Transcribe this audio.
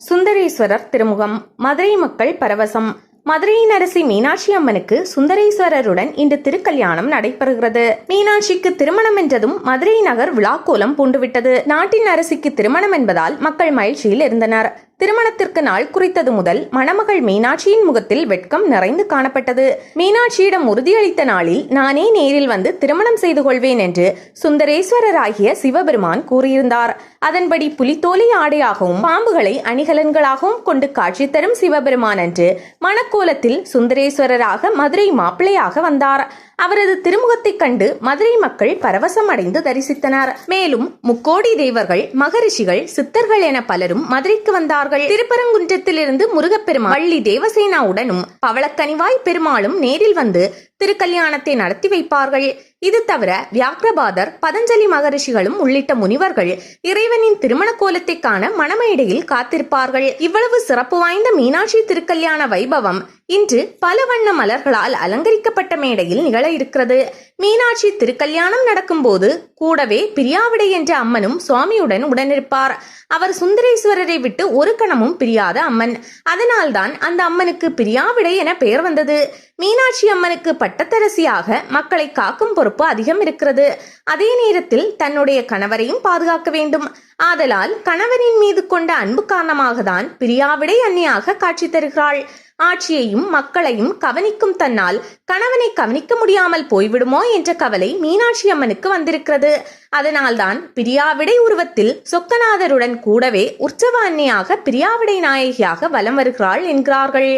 சுந்தரேஸ்வரர் திருமுகம். மதுரை மக்கள் பரவசம். மதுரையின் அரசி மீனாட்சி அம்மனுக்கு சுந்தரேஸ்வரருடன் இன்று திருக்கல்யாணம் நடைபெறுகிறது. மீனாட்சிக்கு திருமணம் என்றதும் மதுரை நகர் விழாக்கோலம் பூண்டுவிட்டது. நாட்டின் அரசிக்கு திருமணம் என்பதால் மக்கள் மகிழ்ச்சியில் இருந்தனர். திருமணத்திற்கு நாள் குறித்தது முதல் மணமகள் மீனாட்சியின் முகத்தில் வெட்கம் நிறைந்து காணப்பட்டது. மீனாட்சியிடம் உறுதியளித்த நாளில் நானே நேரில் வந்து திருமணம் செய்து கொள்வேன் என்று சுந்தரேஸ்வரராகிய சிவபெருமான் கூறியிருந்தார். அதன்படி புலித்தோலை ஆடையாகவும் பாம்புகளை அணிகலன்களாகவும் கொண்டு காட்சி தரும் சிவபெருமான் அன்று மணக்கோலத்தில் சுந்தரேஸ்வரராக மதுரை மாப்பிள்ளையாக வந்தார். அவரது திருமுகத்தை கண்டு மதுரை மக்கள் பரவசம் அடைந்து தரிசித்தனர். மேலும் முக்கோடி தேவர்கள், மகரிஷிகள், சித்தர்கள் என பலரும் மதுரைக்கு வந்தார்கள். திருப்பரங்குன்றத்திலிருந்து முருகப்பெருமாள், வள்ளி தேவசேனாவுடனும் பவளக்கனிவாய் பெருமாளும் நேரில் வந்து திருக்கல்யாணத்தை நடத்தி வைப்பார்கள். இது தவிர வியாக்கிரபாதர், பதஞ்சலி மகரிஷிகளும் உள்ளிட்ட முனிவர்கள் இறைவனின் திருமண கோலத்தை காண மணமேடையில் காத்திருப்பார்கள். இவ்வளவு சிறப்பு வாய்ந்த மீனாட்சி திருக்கல்யாண வைபவம் இன்று பல வண்ண மலர்களால் அலங்கரிக்கப்பட்ட மேடையில் நிகழ இருக்கிறது. மீனாட்சி திருக்கல்யாணம் நடக்கும் போது கூடவே பிரியாவிடை என்ற அம்மனும் சுவாமியுடன் உடனிருப்பார். அவர் சுந்தரேஸ்வரரை விட்டு ஒரு கணமும் பிரியாத அம்மன். அதனால்தான் அந்த அம்மனுக்கு பிரியாவிடை என பெயர் வந்தது. மீனாட்சி அம்மனுக்கு பட்டத்தரசியாக மக்களை காக்கும் பொறுப்பு அதிகம் இருக்கிறது. அதே நேரத்தில் தன்னுடைய கணவரையும் பாதுகாக்க வேண்டும். ஆதலால் கணவரின் மீது கொண்ட அன்பு காரணமாக தான் பிரியாவிடை அன்னியாக காட்சி தருகிறாள். ஆட்சியையும் மக்களையும் கவனிக்கும் தன்னால் கணவனை கவனிக்க முடியாமல் போய்விடுமோ என்ற கவலை மீனாட்சி அம்மனுக்கு வந்திருக்கிறது. அதனால்தான் பிரியாவிடை உருவத்தில் சொக்கநாதருடன் கூடவே உற்சவ அன்னியாக பிரியாவிடை நாயகியாக வலம் வருகிறாள் என்கிறார்கள்.